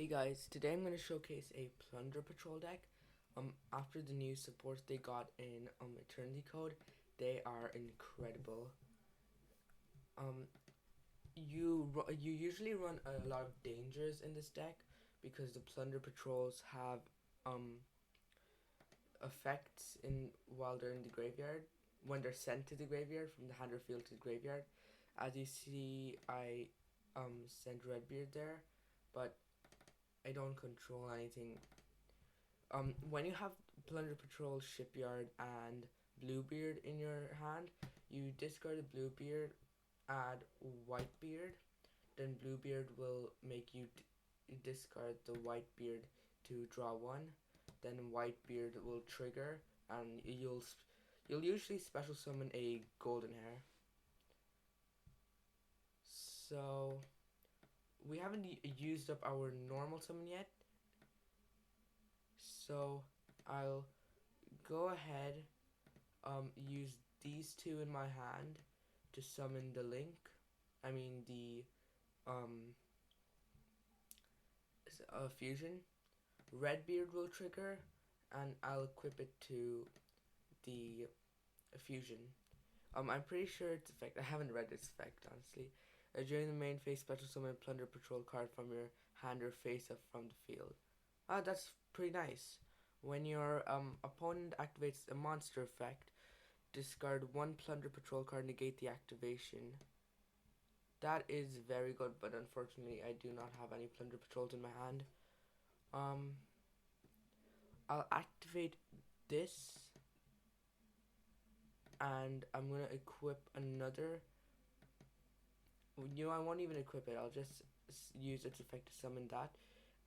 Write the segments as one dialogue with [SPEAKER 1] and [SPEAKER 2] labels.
[SPEAKER 1] Hey guys, today I'm going to showcase a Plunder Patrol deck. After the new supports they got in Eternity Code, they are incredible. Um, you usually run a lot of dangers in this deck because the Plunder Patrols have um effects in while they're in the graveyard when they're sent to the graveyard from the hand or field to the graveyard. As you see, I sent Redbeard there, but I don't control anything. When you have Plunder Patrol, Shipyard, and Bluebeard in your hand, you discard a Bluebeard, add Whitebeard, then Bluebeard will make you discard the Whitebeard to draw one, then Whitebeard will trigger, and you'll usually special summon a Golden Hair. So we haven't used up our normal summon yet, so I'll go ahead use these two in my hand to summon the link. I mean the fusion. Redbeard will trigger, and I'll equip it to the fusion. I'm pretty sure its effect. I haven't read its effect honestly. During the main phase, special summon a Plunder Patrol card from your hand or face up from the field. That's pretty nice. When your opponent activates a monster effect, discard one Plunder Patrol card, negate the activation. That is very good, but unfortunately I do not have any Plunder Patrols in my hand. I'll activate this, and I'm gonna equip another. I won't even equip it. I'll just use its effect to summon that,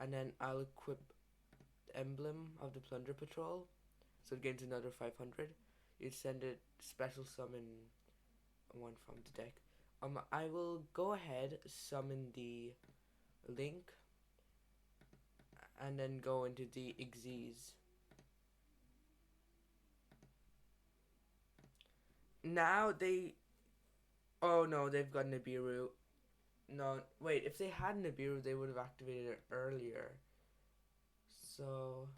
[SPEAKER 1] and then I'll equip the emblem of the Plunder Patrol, so it gains another 500. You send it special summon one from the deck. I will go ahead, summon the link, and then go into the Xyz. Now they... Oh no, they've got Nibiru. No, wait, if they had Nibiru, they would have activated it earlier. So...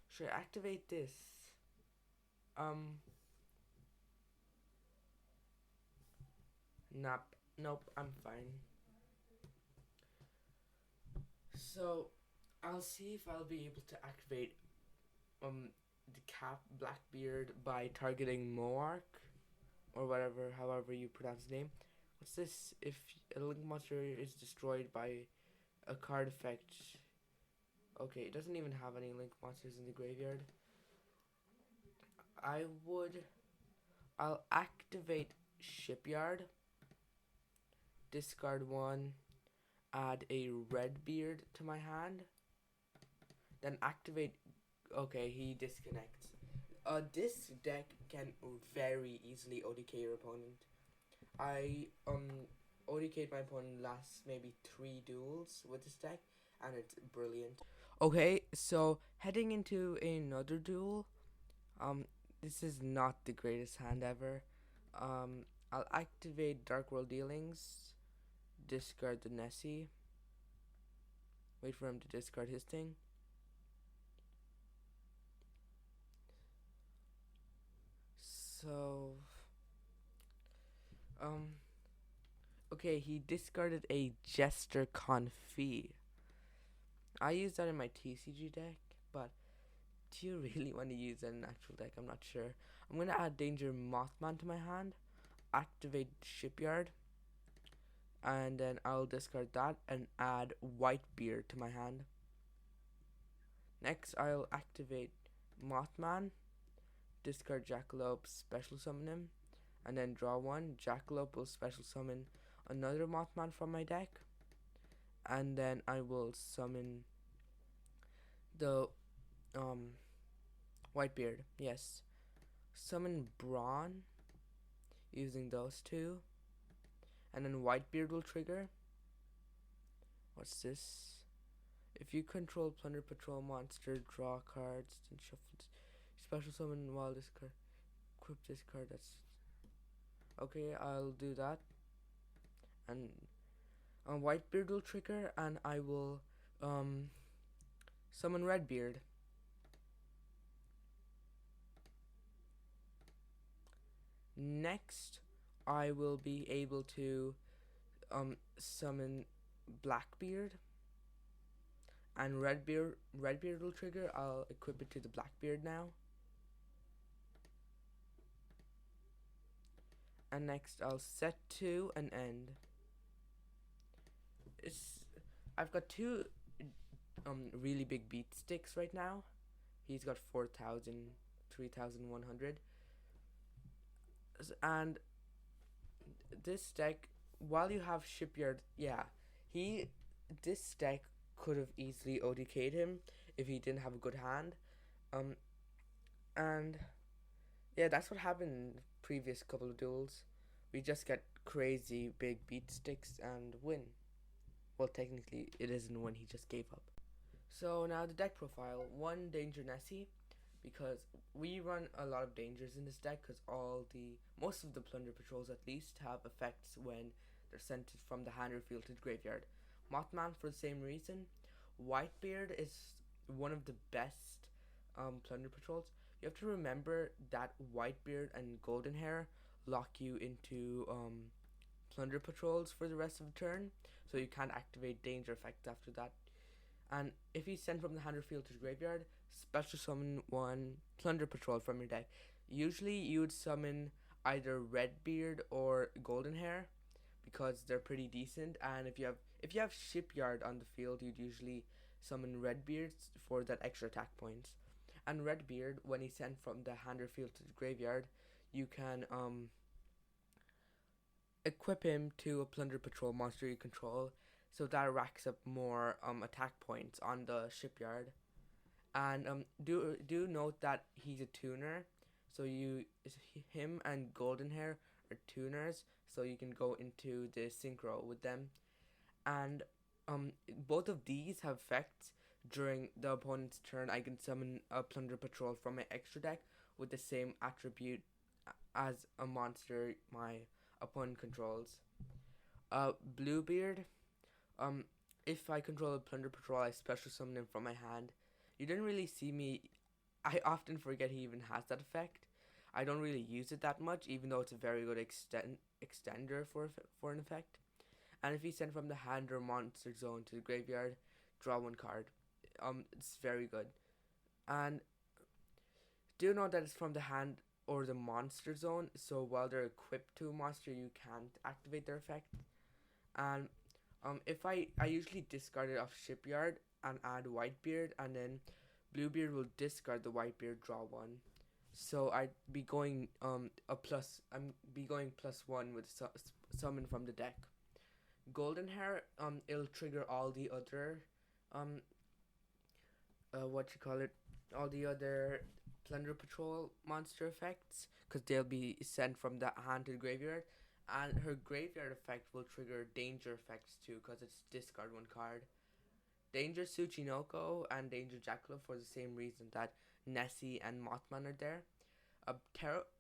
[SPEAKER 1] should I activate this? Nope. Nope, I'm fine. So, I'll see if I'll be able to activate the Blackbeard by targeting Moark, or whatever, however you pronounce his name. What's this? If a link monster is destroyed by a card effect. Okay, it doesn't even have any link monsters in the graveyard. I'll activate Shipyard, discard one, add a Redbeard to my hand, then activate. Okay, he disconnects. This deck can very easily ODK your opponent. I ODK'd my opponent last maybe 3 duels with this deck, and it's brilliant. Okay, so heading into another duel, this is not the greatest hand ever. I'll activate Dark World Dealings, discard the Nessie, wait for him to discard his thing. So, okay, he discarded a Jester Confit. I use that in my TCG deck, but do you really want to use that in an actual deck? I'm not sure. I'm going to add Danger Mothman to my hand, activate Shipyard, and then I'll discard that and add Whitebeard to my hand. Next, I'll activate Mothman, discard Jackalope, special summon him, and then draw one. Jackalope will special summon another Mothman from my deck, and then I will summon the Whitebeard. Yes, summon Brawn using those two, and then Whitebeard will trigger. What's this? If you control Plunder Patrol monster, draw cards, then shuffle. Special summon while this card. Equip this card. That's okay. I'll do that, and Whitebeard will trigger, and I will um, summon Redbeard. Next, I will be able to summon Blackbeard, and Redbeard will trigger. I'll equip it to the Blackbeard now. And next I'll set to an end. It's I've got two really big beat sticks right now. He's got 4,000, 3,100. And this deck, while you have Shipyard, yeah, he this deck could have easily ODK'd him if he didn't have a good hand. Um, and yeah, that's what happened in the previous couple of duels. We just get crazy big beat sticks and win. Well, technically, it isn't when he just gave up. So now the deck profile. 1 Danger Nessie, because we run a lot of dangers in this deck because most of the Plunder Patrols at least have effects when they're sent from the hand or field to the graveyard. Mothman for the same reason. Whitebeard is one of the best Plunder Patrols. You have to remember that Whitebeard and Golden Hair lock you into Plunder Patrols for the rest of the turn, so you can't activate danger effects after that. And if you send from the hand or field to the graveyard, special summon 1 Plunder Patrol from your deck. Usually you would summon either Redbeard or Golden Hair because they're pretty decent, and if you have Shipyard on the field, you'd usually summon Redbeard for that extra attack points. And Redbeard, when he's sent from the hand or field to the graveyard, you can equip him to a Plunder Patrol monster you control, so that racks up more attack points on the Shipyard. And do note that he's a tuner, so him and Golden Hair are tuners, so you can go into the synchro with them. And both of these have effects. During the opponent's turn, I can summon a Plunder Patrol from my extra deck with the same attribute as a monster my opponent controls. Bluebeard, if I control a Plunder Patrol, I special summon him from my hand. You didn't really see me. I often forget he even has that effect. I don't really use it that much, even though it's a very good extender for an effect. And if you send from the hand or monster zone to the graveyard, draw 1 card. It's very good. And do know that it's from the hand or the monster zone, so while they're equipped to a monster, you can't activate their effect. And if I usually discard it off Shipyard and add Whitebeard, and then Bluebeard will discard the Whitebeard, draw 1. So I'd be going I'm be going +1 with summon from the deck. Golden Hair, it'll trigger all the other all the other Plunder Patrol monster effects, because they'll be sent from the hand to the graveyard. And her graveyard effect will trigger danger effects too, because it's discard 1 card. Danger Tsuchinoko and Danger Jackalope for the same reason that Nessie and Mothman are there. A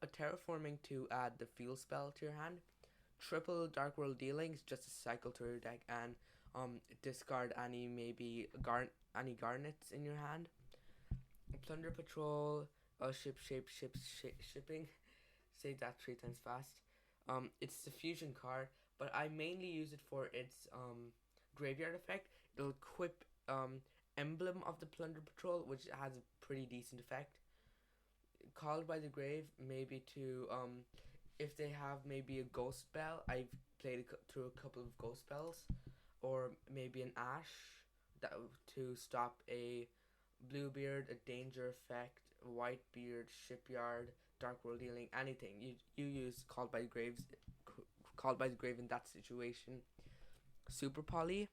[SPEAKER 1] terraforming to add the field spell to your hand. Triple Dark World Dealings just to cycle through your deck and discard any any garnets in your hand. Plunder Patrol, shipping. Say that 3 times fast. It's the fusion card, but I mainly use it for its graveyard effect. It'll equip Emblem of the Plunder Patrol, which has a pretty decent effect. Called by the Grave, maybe to if they have maybe a ghost spell. I've played through a couple of ghost spells, or maybe an Ash that to stop a Bluebeard, a danger effect, Whitebeard, Shipyard, Dark World Dealing, anything. You use Called by the Grave in that situation. Super Poly.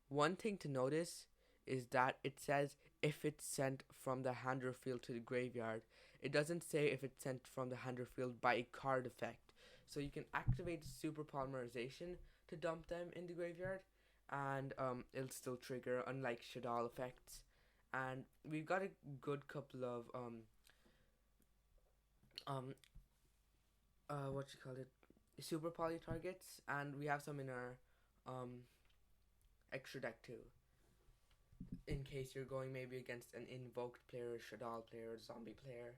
[SPEAKER 1] One thing to notice is that it says if it's sent from the hand or field to the graveyard. It doesn't say if it's sent from the hand or field by a card effect. So you can activate Super Polymerization to dump them in the graveyard, and it'll still trigger, unlike Shadal effects. And we've got a good couple of Super Poly targets, and we have some in our um extra deck too, in case you're going maybe against an invoked player, Shadal player, zombie player.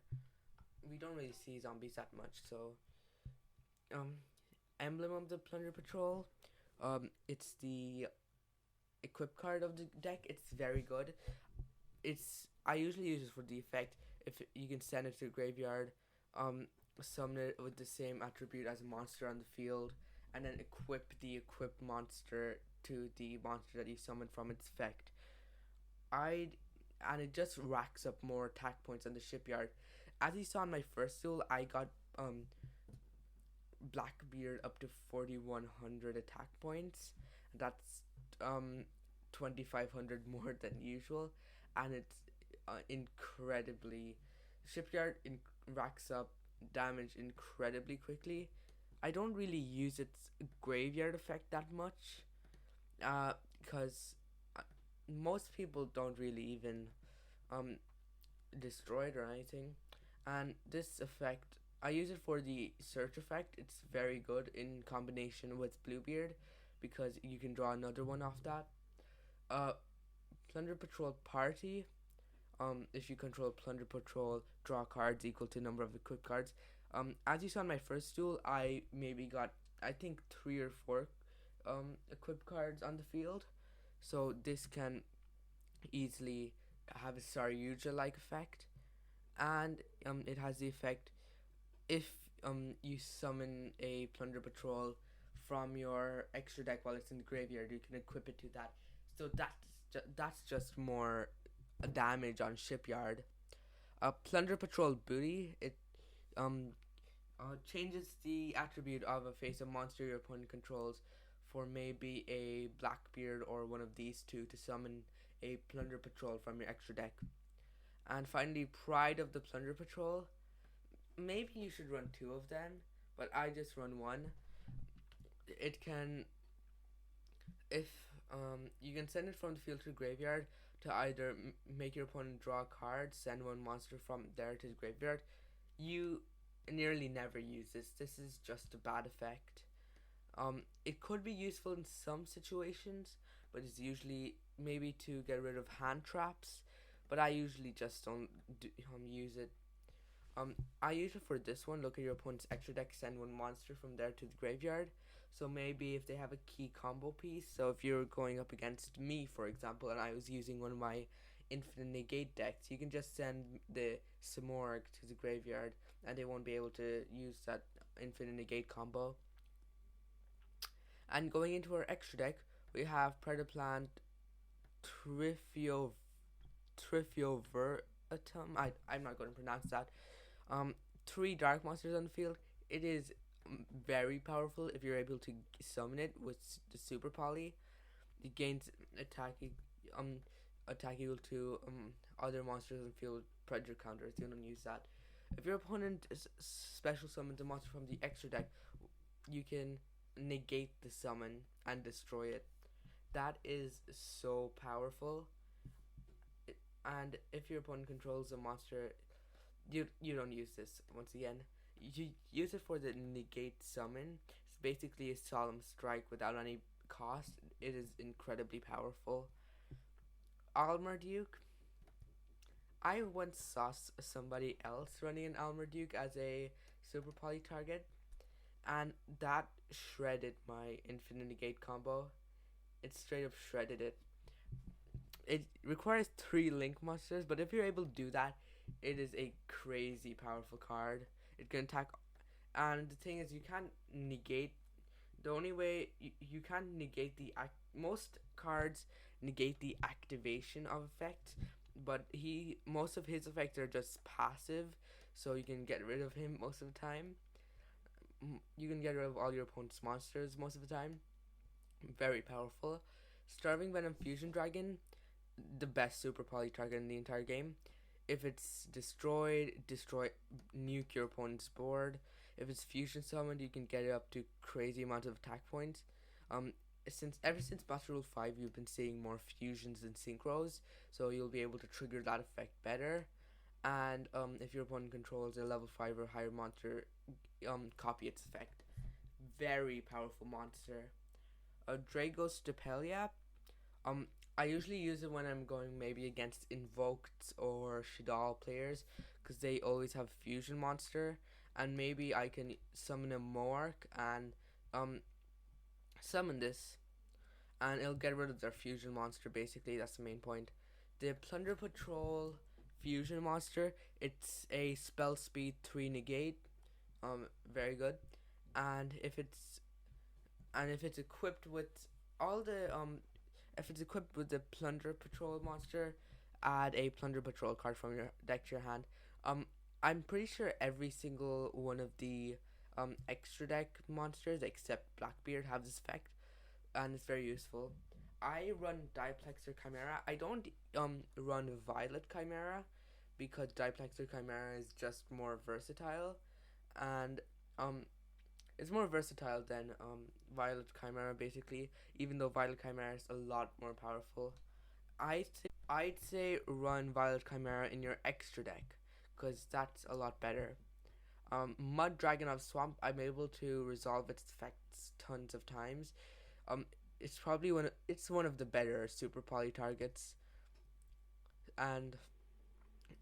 [SPEAKER 1] We don't really see zombies that much, so um emblem of the Plunder Patrol. It's the equip card of the deck. It's very good. It's I usually use it for the effect. If you can send it to the graveyard, um, summon it with the same attribute as a monster on the field, and then equip the equipped monster to the monster that you summoned from its effect. I and it just racks up more attack points on the shipyard. As you saw in my first duel, I got um Blackbeard up to 4100 attack points. That's 2500 more than usual, and it's incredibly shipyard racks up damage incredibly quickly. I don't really use its graveyard effect that much, because most people don't really even um destroy it or anything, and this effect I use it for the search effect. It's very good in combination with Bluebeard because you can draw another one off that. Uh, Plunder Patrol Party. If you control Plunder Patrol, draw cards equal to number of equipped cards. As you saw in my first duel, I maybe got I think 3 or 4 equipped cards on the field, so this can easily have a Saryuja like effect, and it has the effect if you summon a Plunder Patrol from your extra deck while it's in the graveyard, you can equip it to that. So that's just more damage on shipyard. Plunder Patrol Booty, it um changes the attribute of a face of monster your opponent controls for maybe a Blackbeard or one of these two to summon a Plunder Patrol from your extra deck. And finally, Pride of the Plunder Patrol. Maybe you should run 2 of them, but I just run one. It can, if you can send it from the field to the graveyard to either make your opponent draw a card, send one monster from there to the graveyard. You nearly never use this. This is just a bad effect. It could be useful in some situations, but it's usually maybe to get rid of hand traps. But I usually just don't use it. I use it for this one. Look at your opponent's extra deck, send one monster from there to the graveyard. So maybe if they have a key combo piece, so if you're going up against me, for example, and I was using one of my infinite negate decks, you can just send the Simorg to the graveyard, and they won't be able to use that infinite negate combo. And going into our extra deck, we have Predaplant, Trifio, Trifiovertum. I'm not going to pronounce that. 3 dark monsters on the field. It is very powerful if you're able to summon it with the super poly. It gains um attack equal to other monsters on the field predator counters. You don't use that. If your opponent special summons a monster from the extra deck, you can negate the summon and destroy it. That is so powerful. And if your opponent controls a monster, you don't use this. Once again, you use it for the negate summon. It's basically a solemn strike without any cost. It is incredibly powerful. Almarduke. I once saw somebody else running an Almarduke as a super poly target, and that shredded my infinite negate combo. It straight up shredded it. It requires 3 link monsters, but if you're able to do that, it is a crazy powerful card. It can attack, and the thing is, you can't negate. The only way you can't negate most cards negate the activation of effects, but most of his effects are just passive, so you can get rid of him most of the time. You can get rid of all your opponent's monsters most of the time. Very powerful. Starving Venom Fusion Dragon, the best super poly target in the entire game. If it's destroyed, nuke your opponent's board. If it's fusion summoned, you can get it up to crazy amount of attack points. Ever since Battle Rule 5, you've been seeing more fusions and synchros, so you'll be able to trigger that effect better. And if your opponent controls a level 5 or higher monster, copy its effect. Very powerful monster. Drago Stapelia. Um, I usually use it when I'm going maybe against invoked or Shadal players, because they always have fusion monster, and maybe I can summon a Mork and um summon this, and it'll get rid of their fusion monster. Basically, that's the main point. The Plunder Patrol fusion monster. It's a spell speed 3 negate. Very good, and if it's equipped with all the if it's equipped with the Plunder Patrol monster, add a Plunder Patrol card from your deck to your hand. Um, I'm pretty sure every single one of the extra deck monsters except Blackbeard have this effect, and it's very useful. I run Diplexer Chimera. I don't run Violet Chimera because Diplexer Chimera is just more versatile, and um it's more versatile than Violet Chimera basically, even though Violet Chimera is a lot more powerful. I'd say run Violet Chimera in your extra deck, because that's a lot better. Mud Dragon of Swamp, I'm able to resolve its effects tons of times. Um, it's one of the better super poly targets. And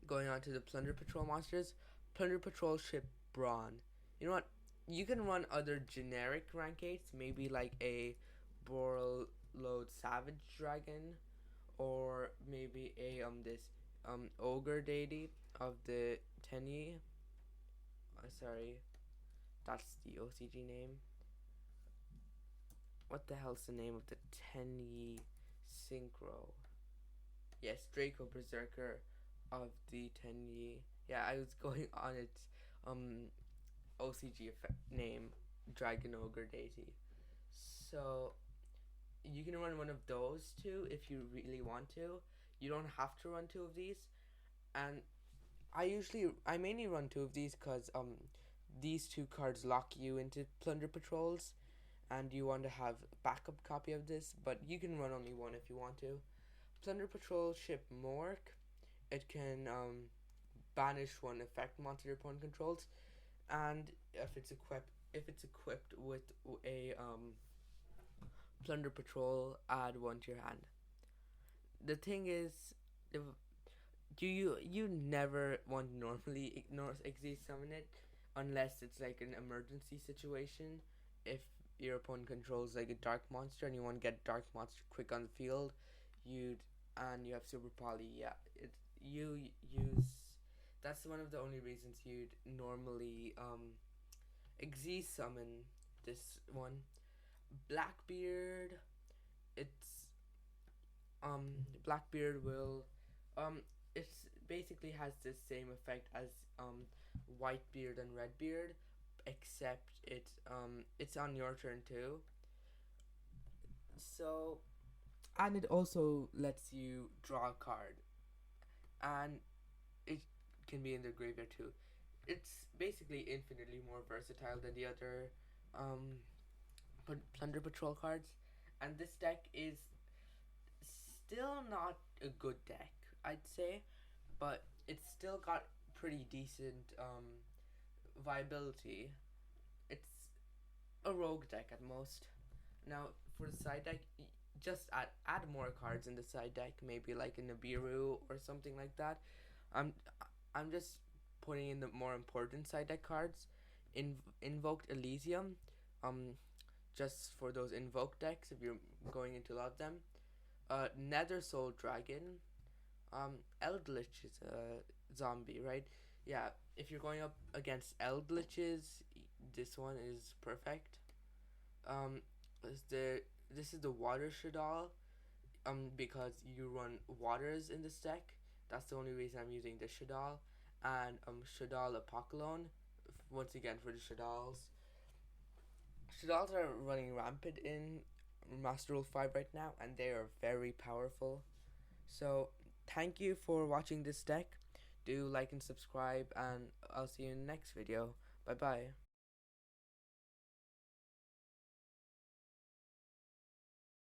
[SPEAKER 1] going on to the Plunder Patrol monsters, Plunder Patrol ship Brawn. You know what? You can run other generic rank 8s, maybe like a Borload Savage Dragon, or maybe a this Ogre Deity of the Tenyi. Sorry, that's the OCG name. What the hell's the name of the Tenyi Synchro? Yes, Draco Berserker of the Tenyi. Yeah, I was going on its um OCG name, Dragon Ogre Deity. So you can run one of those two if you really want to. You don't have to run two of these, and I mainly run two of these because these two cards lock you into Plunder Patrols, and you want to have a backup copy of this, but you can run only one if you want to. Plunder Patrol ship Mork. It can banish one effect monster your opponent controls, and if it's equipped with a Plunder Patrol, add one to your hand. The thing is, if you never want to normally ignore Exceed Summon it unless it's like an emergency situation. If your opponent controls like a dark monster and you want to get dark monster quick on the field, you'd and you have super poly, yeah, you use that's one of the only reasons you'd normally Exceed Summon this one. Blackbeard, it's Blackbeard will it's basically has the same effect as Whitebeard and Redbeard, except it's on your turn too. So, and it also lets you draw a card, and it can be in the graveyard too. It's basically infinitely more versatile than the other um Plunder Patrol cards, and this deck is still not a good deck, I'd say, but it's still got pretty decent viability. It's a rogue deck at most. Now for the side deck, just add more cards in the side deck, maybe like a Nibiru or something like that. I'm I'm just putting in the more important side deck cards. Invoked Elysium, um, just for those invoke decks if you're going into a lot of them. Nether Soul Dragon. Eldritch is a zombie, right? Yeah, if you're going up against Eldritches, this one is perfect. Um, is the this is the Water Shadal. Because you run waters in this deck. That's the only reason I'm using the Shadal. And Shadal Apocalypse. Once again for the Shadals. Shadals are running rampant in Master Rule 5 right now, and they are very powerful. So, thank you for watching this deck. Do like and subscribe, and I'll see you in the next video. Bye bye.